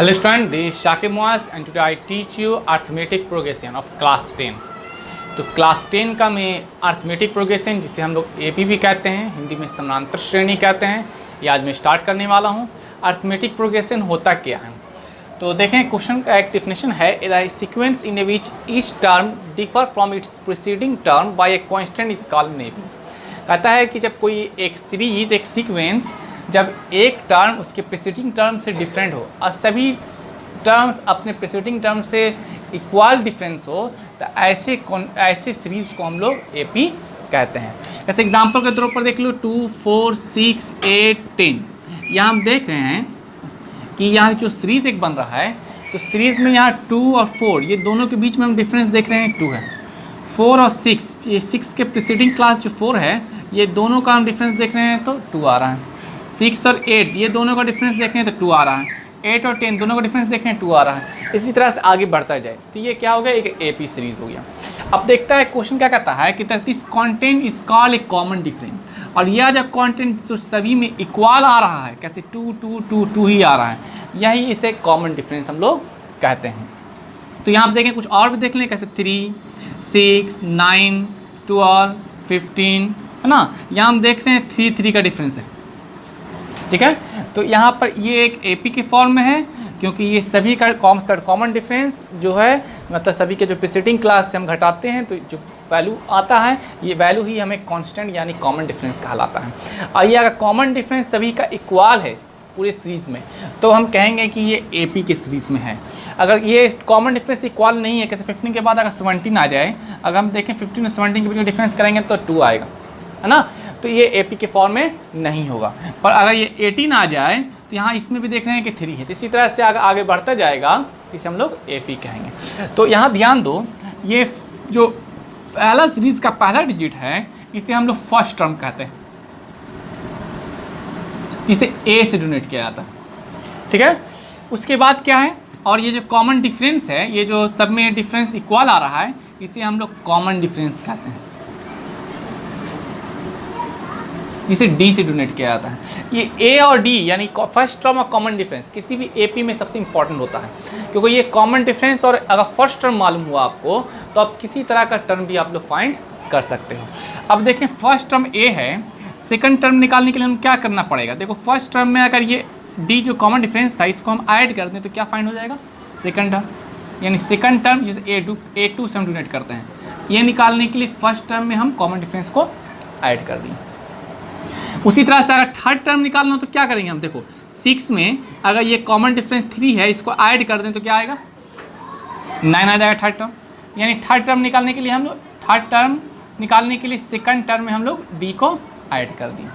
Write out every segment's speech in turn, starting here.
Hello student, this is Shakib Muaz and today I teach you arithmetic progression of class 10। तो class 10 का मैं arithmetic progression जिसे हम लोग एपी भी कहते हैं, हिंदी में समानांतर श्रेणी कहते हैं, ये आज मैं स्टार्ट करने वाला हूँ। अर्थमेटिक प्रोग्रेशन होता क्या है तो देखें, क्वेश्चन का एक डेफिनेशन है, sequence in which each term differ from its preceding term by a constant is called AP. कहता है कि जब कोई एक सीरीज, एक सीक्वेंस, जब एक टर्म उसके प्रीसीडिंग टर्म से डिफरेंट हो और सभी टर्म्स अपने प्रीसीडिंग टर्म से इक्वल डिफरेंस हो तो ऐसे सीरीज को हम लोग एपी कहते हैं। जैसे एग्जांपल के तौर पर देख लो 2, 4, 6, 8, 10। यहाँ हम देख रहे हैं कि यहाँ जो सीरीज़ एक बन रहा है तो सीरीज़ में यहाँ 2 और 4 ये दोनों के बीच में हम डिफरेंस देख रहे हैं 2 है। 4 और 6, ये 6 के प्रीसीडिंग क्लास जो 4 है ये दोनों का हम डिफरेंस देख रहे हैं तो 2 आ रहा है। 6 और 8 ये दोनों का डिफरेंस देख रहे हैं तो 2 आ रहा है। 8 और 10 दोनों का डिफरेंस देख रहे हैं 2 आ रहा है। इसी तरह से आगे बढ़ता जाए तो ये क्या हो गया, एक एपी सीरीज हो गया। अब देखता है क्वेश्चन क्या कहता है कि this content is called a common difference, और यह जब कंटेंट सभी में इक्वल आ रहा है, कैसे 2 2 2 2 ही आ रहा है, यही इसे कॉमन डिफरेंस हम लोग कहते हैं। तो यहाँ आप देखें कुछ और भी देख लें, कैसे 3, 6, 9, 12, 15 है ना। यहाँ हम देख रहे हैं 3 3 का डिफरेंस है, ठीक है। तो यहाँ पर ये एक एपी के फॉर्म में है क्योंकि ये सभी का कॉमन डिफरेंस जो है, मतलब सभी के जो प्रीसीडिंग क्लास से हम घटाते हैं तो जो वैल्यू आता है ये वैल्यू ही हमें कांस्टेंट यानी कॉमन डिफरेंस कहलाता है। और ये अगर कॉमन डिफरेंस सभी का इक्वल है पूरे सीरीज़ में तो हम कहेंगे कि ये एपी के सीरीज़ में है। अगर ये कॉमन डिफरेंस इक्वल नहीं है, कैसे 15 के बाद अगर 17 आ जाए, अगर हम देखें 15 और 17 के बीच में डिफरेंस करेंगे तो 2 आएगा, है ना। तो ये एपी के फॉर्म में नहीं होगा। पर अगर ये 18 आ जाए तो यहाँ इसमें भी देख रहे हैं कि 3 है, तो इसी तरह से आगे बढ़ता जाएगा इसे हम लोग एपी कहेंगे। तो यहाँ ध्यान दो, ये जो पहला सीरीज़ का पहला डिजिट है इसे हम लोग फर्स्ट टर्म कहते हैं, इसे ए से डोनेट किया जाता है, ठीक है। उसके बाद क्या है, और ये जो कॉमन डिफरेंस है, ये जो सब में डिफरेंस इक्वल आ रहा है, इसे हम लोग कॉमन डिफरेंस कहते हैं, जिसे डी से डोनेट किया जाता है। ये ए और डी यानी फर्स्ट टर्म और कॉमन डिफरेंस किसी भी एपी में सबसे इंपॉर्टेंट होता है, क्योंकि ये कॉमन डिफरेंस और अगर फर्स्ट टर्म मालूम हुआ आपको तो आप किसी तरह का टर्म भी आप लोग फाइंड कर सकते हो। अब देखें फर्स्ट टर्म ए है, सेकंड टर्म निकालने के लिए हम क्या करना पड़ेगा। देखो फर्स्ट टर्म में अगर ये डी जो कॉमन डिफरेंस था इसको हम ऐड कर दें तो क्या फाइंड हो जाएगा, सेकंड टर्म, यानी सेकंड टर्म जिसे ए टू से हम डोनेट करते हैं, ये निकालने के लिए फर्स्ट टर्म में हम कॉमन डिफरेंस को ऐड कर दिए। उसी तरह से अगर थर्ड टर्म निकालना हो तो क्या करेंगे हम, देखो 6 में अगर ये कॉमन डिफरेंस 3 है, इसको ऐड कर दें तो क्या आएगा, 9 आ जाएगा थर्ड टर्म। यानी थर्ड टर्म निकालने के लिए हम लोग सेकंड टर्म में हम लोग डी को ऐड कर दिए,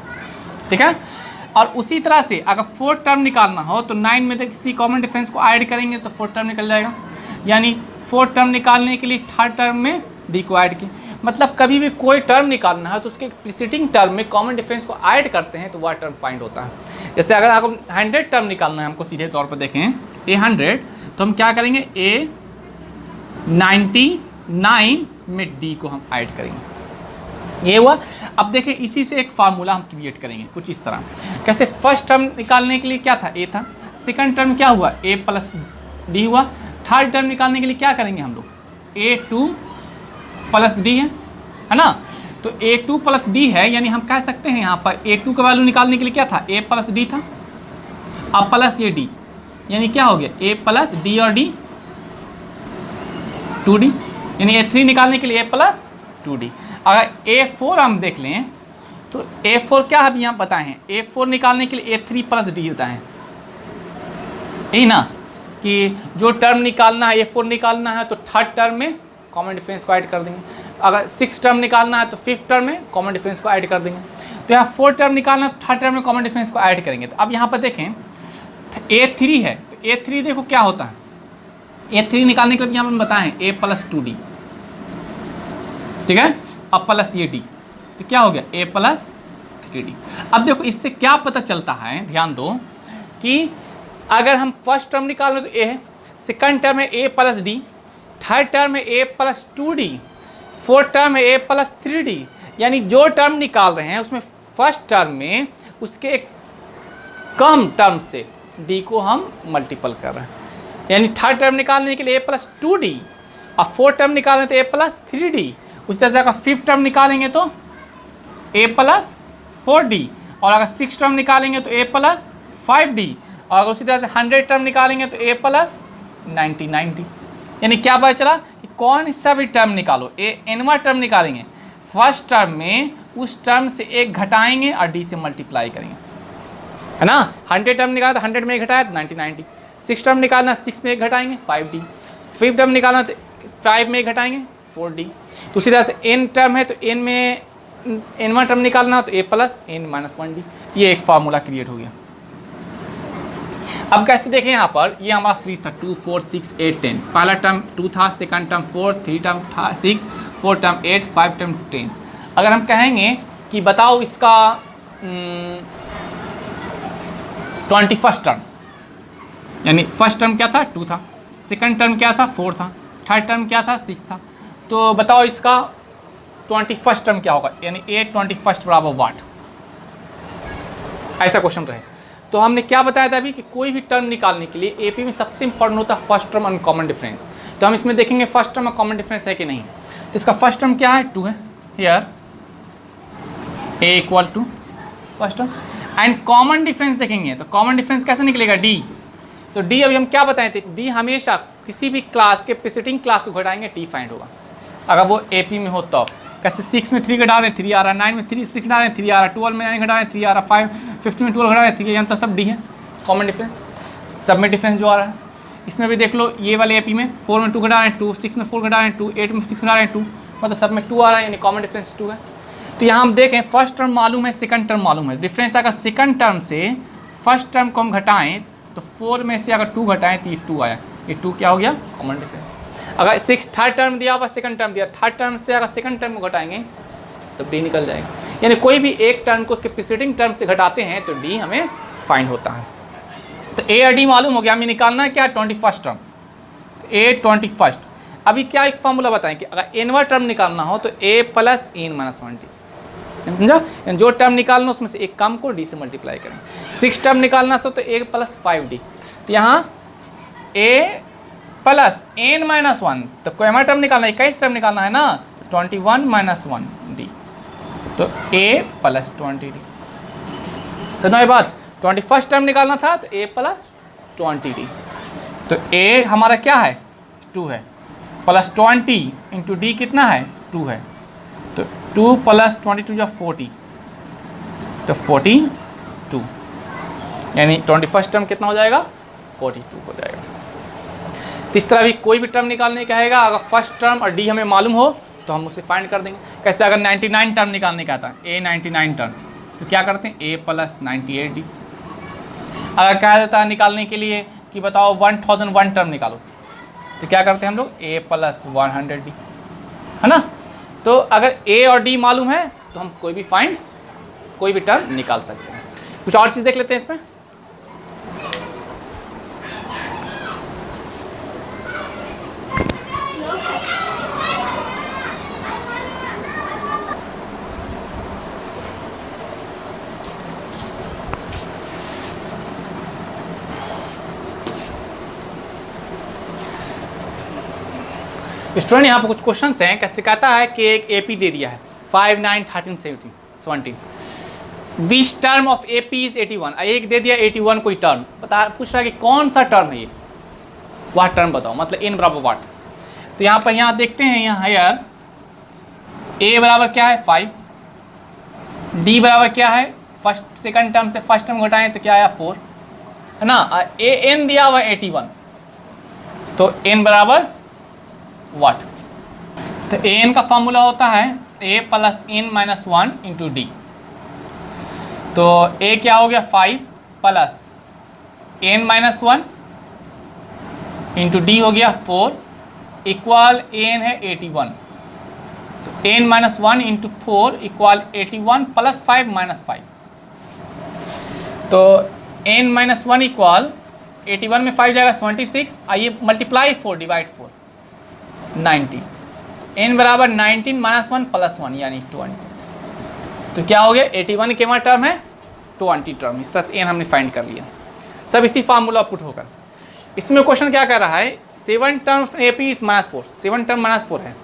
ठीक है। और उसी तरह से अगर फोर्थ टर्म निकालना हो तो 9 में किसी कॉमन डिफरेंस को ऐड करेंगे तो फोर्थ टर्म निकल जाएगा। यानी फोर्थ टर्म निकालने के लिए थर्ड टर्म में डी को ऐड किए। मतलब कभी भी कोई टर्म निकालना है तो उसके प्रीसीडिंग टर्म में कॉमन डिफरेंस को ऐड करते हैं तो वह टर्म फाइंड होता है। जैसे अगर आपको 100 टर्म निकालना है हमको सीधे तौर पर देखें ए 100, तो हम क्या करेंगे, ए 99 में डी को हम ऐड करेंगे, ये हुआ। अब देखें इसी से एक फार्मूला हम क्रिएट करेंगे कुछ इस तरह, कैसे फर्स्ट टर्म निकालने के लिए क्या था, ए था, सेकंड टर्म क्या हुआ, ए प्लस डी हुआ। थर्ड टर्म निकालने के लिए क्या करेंगे हम लोग, A2 प्लस डी है ना। तो A2 प्लस डी है, यानी हम कह सकते हैं यहाँ पर A2 का वैल्यू निकालने के लिए क्या था, A प्लस डी था, अब प्लस ये डी, यानी क्या हो गया, A प्लस डी और डी 2D, यानी A3 निकालने के लिए A प्लस 2D। अगर A4 हम देख लें तो A4 क्या हम यहाँ बताएं, A4 निकालने के लिए A3 प्लस डी बताएं, यही ना, कि जो टर्म निकालना है A4 निकालना है तो थर्ड टर्म में कॉमन डिफरेंस को ऐड कर देंगे। अगर 6 टर्म निकालना है तो फिफ्थ टर्म में कॉमन डिफरेंस को ऐड कर देंगे। तो यहाँ 4 टर्म निकालना है तो थर्ड टर्म में कॉमन डिफरेंस को ऐड करेंगे। तो अब यहाँ पर देखें A3 है तो A3 देखो क्या होता है, A3 निकालने के लिए यहाँ पर बताएं A प्लस 2D, ठीक है, अब प्लस ये डी, तो क्या हो गया A प्लस 3D। अब देखो इससे क्या पता चलता है, ध्यान दो कि अगर हम फर्स्ट टर्म निकाल रहे तो A है, सेकंड टर्म है A plus D, third term है A plus 2D, fourth term है A प्लस 3D। यानी जो टर्म निकाल रहे हैं उसमें फर्स्ट टर्म में उसके कम टर्म से डी को हम मल्टीपल कर रहे हैं। यानी थर्ड टर्म निकालने के लिए ए प्लस 2d, और फोर्थ टर्म निकालने तो ए प्लस 3d। उसी तरह से अगर फिफ्थ टर्म निकालेंगे तो ए प्लस 4d, और अगर सिक्स टर्म निकालेंगे तो ए प्लस 5d, और अगर उसी तरह से 100 टर्म निकालेंगे तो ए प्लस 99d। यानी क्या पता चला कि कौन सा भी टर्म निकालो, एनवा टर्म निकालेंगे, फर्स्ट टर्म में उस टर्म से एक घटाएंगे और डी से मल्टीप्लाई करेंगे, है ना। 100 टर्म निकाला तो 100 में एक घटाया तो 99d, सिक्स टर्म निकालना 6 में एक घटाएंगे 5d, फिफ्थ टर्म निकालना तो 5 में एक घटाएंगे 4d। तो उसी तरह से एन टर्म है तो एन में एन1 टर्म निकालना तो ए प्लस एन माइनस 1d। ये एक फार्मूला क्रिएट हो गया। अब कैसे देखें यहाँ पर, ये हमारा सीरीज था 2 4 6 8 10। पहला टर्म 2 था, second term 4, three term 6, fourth term 8, 5 term 10। अगर हम कहेंगे कि बताओ इसका 21st टर्म, यानी फर्स्ट टर्म क्या था 2 था, सेकंड टर्म क्या था 4 था, थर्ड टर्म क्या था 6 था, तो बताओ इसका 21st टर्म क्या होगा, यानी ए 21st बराबर वाट, ऐसा क्वेश्चन रहे। तो हमने क्या बताया था अभी कि कोई भी टर्म निकालने के लिए एपी में सबसे इंपॉर्टेंट होता है फर्स्ट टर्म और कॉमन डिफरेंस। तो हम इसमें देखेंगे फर्स्ट टर्म और कॉमन डिफरेंस है कि नहीं। तो इसका फर्स्ट टर्म क्या है 2 है, here A equal to first term, and common difference देखेंगे तो कॉमन डिफरेंस कैसे निकलेगा डी। तो डी अभी हम क्या बताए थे, डी हमेशा किसी भी क्लास के प्रीसीडिंग क्लास को घटाएंगे डी फाइंड होगा, अगर वो एपी में हो तो। कैसे 6 में 3 घटा रहे हैं 3 आ रहा है, 9 में 3 6 घटा रहे हैं 3 आ रहा है, 12 में 9 घटा रहे हैं 3 आ रहा है, 15 में 12 घटा रहे हैं 3, तो सब डी है कॉमन डिफरेंस। सब में डिफरेंस जो आ रहा है, इसमें भी देख लो, ये वाले एपी में 4 में 2 घटा रहे हैं 2, 6 में 4 घटा रहे हैं 2, 8 में 6 घटा रहे हैं 2, मतलब सब में 2 आ रहा है, यानी कॉमन डिफरेंस 2 है। तो यहाँ हम देखें फर्स्ट टर्म मालूम है, सेकंड टर्म मालूम है, डिफरेंस अगर सेकंड टर्म से फर्स्ट टर्म को हम घटाएं तो 4 में से अगर 2 घटाएं तो ये 2 आया, ये 2 क्या हो गया कॉमन डिफरेंस। अगर 6 थर्ड टर्म दिया हुआ, सेकंड टर्म दिया, थर्ड टर्म से अगर सेकंड टर्म को घटाएंगे तो डी निकल जाएगा। यानी कोई भी एक टर्म को उसके प्रीसीडिंग टर्म से घटाते हैं तो डी हमें फाइंड होता है। तो ए और डी मालूम हो गया, हमें निकालना है क्या 21st टर्म, तो ए 21st। अभी क्या एक फॉर्मूला बताएं कि अगर एनवा टर्म निकालना हो तो ए प्लस एन माइनस 1d, समझा। जो टर्म निकालना उसमें से एक कम को डी से मल्टीप्लाई करें। 6 टर्म निकालना हो तो ए प्लस 5d, तो यहाँ ए प्लस एन माइनस 1, तो कोई टर्म निकालना है 21 टर्म निकालना है ना, 21 माइनस 1d, तो a प्लस 20d। सुनो ये बात, 21st टर्म निकालना था तो a प्लस 20d, तो a हमारा क्या है 2 है, प्लस 20 इंटू डी कितना है 2 है, तो 2 प्लस 22 या 40, तो 42, यानी 21st टर्म कितना हो जाएगा 42 हो जाएगा। तो इस तरह भी कोई भी टर्म निकालने का है, अगर फर्स्ट टर्म और डी हमें मालूम हो तो हम उसे फाइंड कर देंगे। कैसे, अगर 99 टर्म निकालने का था ए 99 टर्म, तो क्या करते हैं ए प्लस 98d। अगर कहा जाता है निकालने के लिए कि बताओ 1001 टर्म निकालो, तो क्या करते हैं हम लोग ए प्लस 100d, है ना। तो अगर ए और डी मालूम है तो हम कोई भी टर्म निकाल सकते हैं। कुछ और चीज़ देख लेते हैं इसमें। स्टूडेंट यहाँ पर कुछ क्वेश्चंस हैं। कैसे कहता है कि एक एपी दे दिया है 5 9 13 17, which term of AP is 81। एक दे दिया 81 कोई टर्म, पूछ रहा है कि कौन सा टर्म है ये, वह टर्म बताओ, मतलब n बराबर वाट। तो यहाँ पर यहाँ देखते हैं, यहाँ यार a बराबर क्या है 5, d बराबर क्या है फर्स्ट सेकंड टर्म से फर्स्ट टर्म घटाएं तो क्या आया 4, है ना। n दिया हुआ 81, तो n बराबर वाट। तो an का फॉर्मूला होता है a plus n minus 1 into D. तो a क्या हो गया 5 plus n minus 1 into D हो गया 4 इक्वल an है 81, तो n minus 1 into 4 equal 81 plus 5 minus 5, तो n माइनस 1 इक्वल 81 में 5 जाएगा 76, आइए मल्टीप्लाई 4 डिवाइड 4 90, n बराबर 19 माइनस 1 प्लस 1 यानी 20। तो क्या हो गया 81 के वहाँ टर्म है 20 टर्म। इस तरह से n हमने फाइंड कर लिया, सब इसी फार्मूला पुट होकर। इसमें क्वेश्चन क्या कर रहा है, 7 टर्म AP इज -4, 7 टर्म -4 है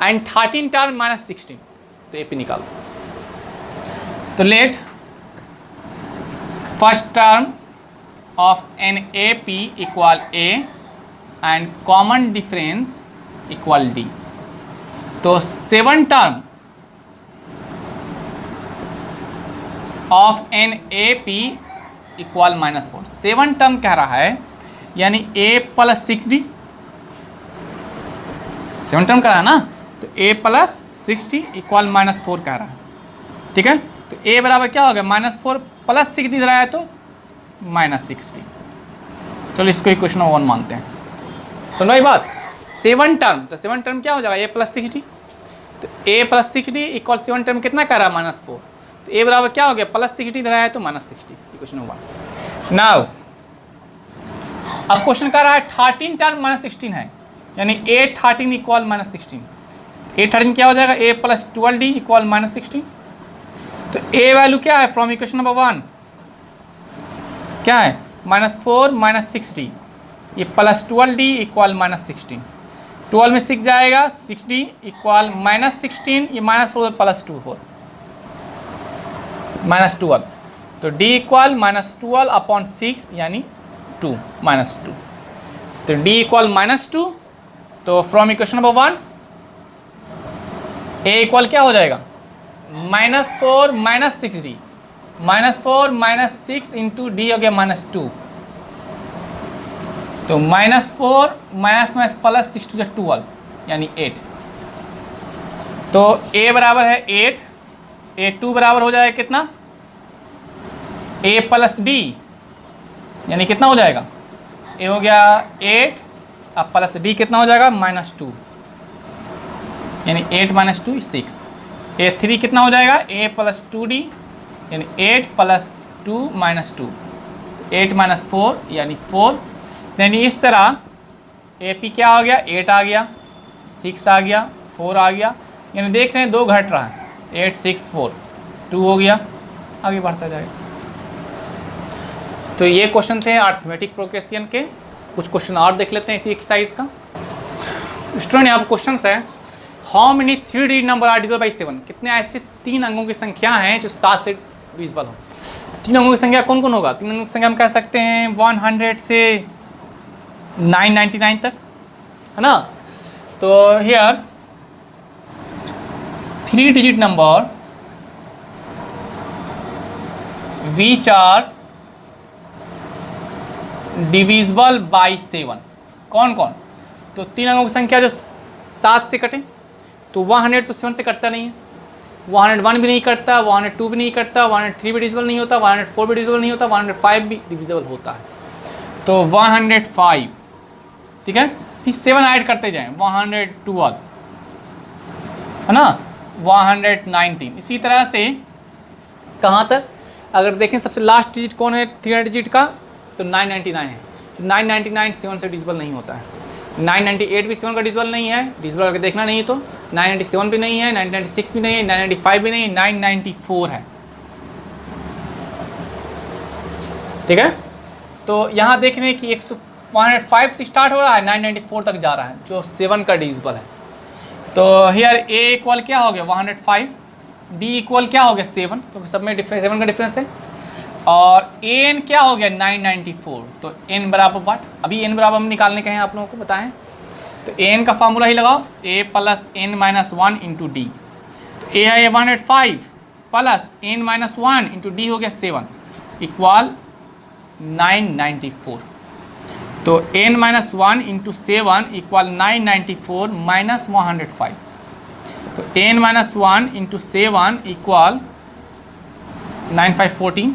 एंड 13 टर्म -16, तो AP निकालो। तो let first term of an AP equal A and common difference equal D। तो 7 term of an AP equal -4, 7 term कह रहा है यानी A + 6D, 7 टर्म कह रहा है ना, तो A + 6D इक्वल -4 कह रहा है, ठीक है। तो A बराबर क्या हो गया, -4 + 6D दे रहा है तो -6D। चलो इसको इक्वेशन नंबर 1 मानते हैं। सुन भाई बात, 7 टर्म, तो 7 टर्म क्या हो जाएगा, A + 6D, तो A + 6D इक्वल 7 टर्म कितना कह रहा है, -4, तो A बराबर क्या हो गया, +6D दे रहा है तो -6D, इक्वेशन नंबर 1। नाउ अब क्वेश्चन कर रहा है 13 टर्म -16 है, यानी A13 इक्वल -16, A13 क्या हो जाएगा, A + 12D इक्वल -16। तो A वैल्यू क्या है फ्रॉम इक्वेशन नंबर 1, क्या है, -4 -6D, ये +12D इक्वल -16, 12 में 6 जाएगा, 6D इक्वल -16, ये -4 + 2 4 -12, तो D इक्वल -12/6 यानी 2 -2, तो D इक्वल -2। तो from equation number 1 A equal क्या हो जाएगा, -4 -6D, -4 -6 इंटू D हो गया -2, तो -4 +6 to 12 यानी 8। तो A बराबर है 8, A2 बराबर हो जाएगा कितना, A + D यानी कितना हो जाएगा, A हो गया 8 अब प्लस D कितना हो जाएगा, -2, यानी 8 - 2 6। A3 कितना हो जाएगा, A + 2D यानी 8 + 2 -2, 8 - 4 यानी 4। यानी इस तरह AP क्या हो गया, 8 आ गया, 6 आ गया, 4 आ गया, यानी देख रहे हैं 2 घट रहा है, 8 6 4 2 हो गया, आगे बढ़ता जाएगा। तो ये क्वेश्चन थे अर्थमेटिक प्रोग्रेशन के। कुछ क्वेश्चन और देख लेते हैं इसी एक्सरसाइज का। स्टूडेंट यहाँ पर क्वेश्चन है, how many 3 digit number are divisible by 7, कितने ऐसे 3 अंकों की संख्या हैं जो 7 से डिविजिबल हो। 3 अंकों की संख्या कौन कौन होगा, 3 अंकों की संख्या हम कह सकते हैं 100 से 999 तक, है ना। तो here 3 digit number which are divisible by 7, कौन कौन, तो 3 अंकों की संख्या जो 7 से कटे, तो 100 तो 7 से कटता नहीं है, 101 भी नहीं कटता, 102 भी नहीं कटता, 103 भी डिविजिबल नहीं होता, 104 भी डिविजिबल नहीं होता, 105 भी डिविजिबल होता है, तो 105, ठीक है। फिर 7 ऐड करते जाएं, 112, है ना, 119, इसी तरह से कहाँ तक, अगर देखें सबसे लास्ट डिजिट कौन है 3 डिजिट का, तो 999 है, तो 999 7 से डिविजिबल नहीं होता है, 998 भी 7 का डिविजिबल नहीं है, डिविजिबल करके देखना नहीं तो 997 भी नहीं है, 996 भी नहीं है, 995 भी नहीं है, 994 है, ठीक है। तो यहाँ देख रहे हैं कि 105 से स्टार्ट हो रहा है, 994 तक जा रहा है, जो 7 का डिविजिबल है। तो हियर A इक्वल क्या हो गया 105, D इक्वल क्या हो गया 7, क्योंकि सब में 7 का डिफरेंस है, और An क्या हो गया 994, तो N बराबर वाट, अभी N बराबर हम निकालने के हैं आप लोगों को बताएं, तो An का फार्मूला ही लगाओ, A + n - 1 इंटू D, तो A है 105 प्लस n - 1 इंटू D हो गया 7 इक्वल 994, तो n - 1 इंटू 7 इक्वल 994 माइनस 105, तो n - 1 इंटू 7 इक्वल 9514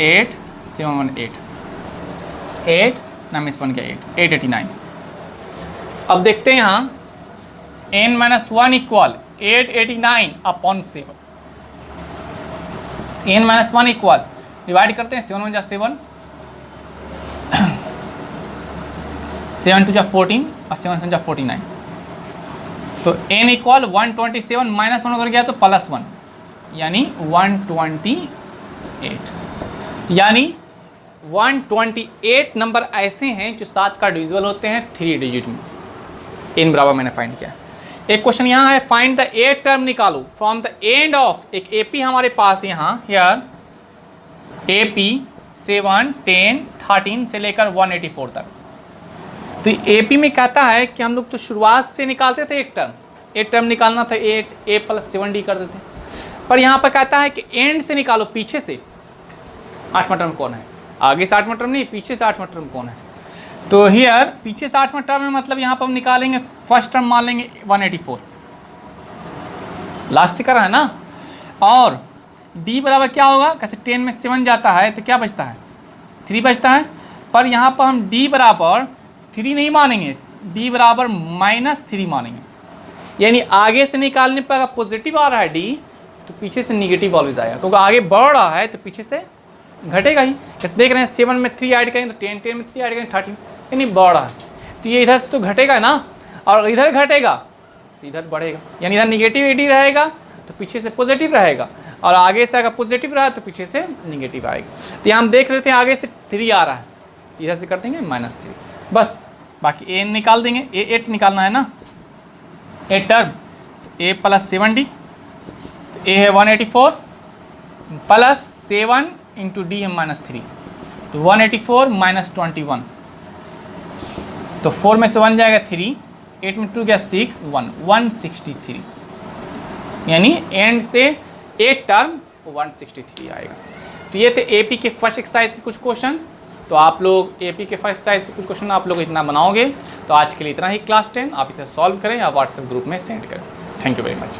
8 718 8 9 1 क्या 889। अब देखते हैं यहाँ n - 1 equal 889/7, n - 1 equal divide करते हैं 7 1 जा 7, 7 2 जा 14 और 7 7 जा 49, तो n इक्वल 127 माइनस 1 उधर गया तो +1 यानी 128, यानी 128 नंबर ऐसे हैं जो 7 का डिविजिबल होते हैं 3 डिजिट में। n बराबर मैंने फाइंड किया। एक क्वेश्चन यहाँ है, फाइंड द ए टर्म निकालो फ्रॉम द एंड ऑफ, एक एपी हमारे पास यहाँ हियर एपी 7, 10, 13 से लेकर 184 तक। तो एपी में कहता है कि हम लोग तो शुरुआत से निकालते थे एक टर्म निकालना था 8 a + 7d कर देते, पर यहाँ पर कहता है कि एंड से निकालो, पीछे से 8वां टर्म कौन है, आगे से 8वां टर्म नहीं, पीछे से 8वां टर्म कौन है। तो हियर पीछे से 8वां टर्म है, मतलब यहाँ पर हम निकालेंगे फर्स्ट टर्म मान लेंगे 184, लास्ट का है ना। और d बराबर क्या होगा, कैसे 10 में 7 जाता है तो क्या बचता है 3 बचता है, पर यहाँ पर हम d बराबर 3 नहीं मानेंगे, d बराबर -3 मानेंगे। यानी आगे से निकालने पर अगर पॉजिटिव आ रहा है d तो पीछे से निगेटिव ऑलवेज आएगा, क्योंकि आगे बढ़ रहा है तो पीछे से घटेगा ही। जैसे देख रहे हैं 7 में 3 ऐड करेंगे तो 10, 10 में 3 ऐड करेंगे 13, यानी बढ़ रहा है, तो ये इधर से तो घटेगा ना, और इधर घटेगा तो इधर बढ़ेगा, यानी इधर निगेटिव एडी रहेगा तो पीछे से पॉजिटिव रहेगा, और आगे से अगर पॉजिटिव रहा तो पीछे से निगेटिव आएगा। तो यहाँ हम देख रहे थे आगे से 3 आ रहा है, इधर से कर देंगे -3, बस बाकी a निकाल देंगे, a8 निकालना है ना, ए टर्म तो a + 7d, तो a है 184 + 7 इंटू d है -3, तो 184 - 21, तो 4 में से 1 जाएगा 3, 8 में 2 गया 6, 163, यानी एंड से एक टर्म 163 आएगा। तो ये थे एपी के फर्स्ट एक्सरसाइज के कुछ क्वेश्चंस। तो आप लोग एपी के फर्स्ट एक्सरसाइज से कुछ क्वेश्चन आप लोग इतना बनाओगे। तो आज के लिए इतना ही क्लास 10, आप इसे सॉल्व करें या व्हाट्सएप ग्रुप में सेंड करें। Thank you very much.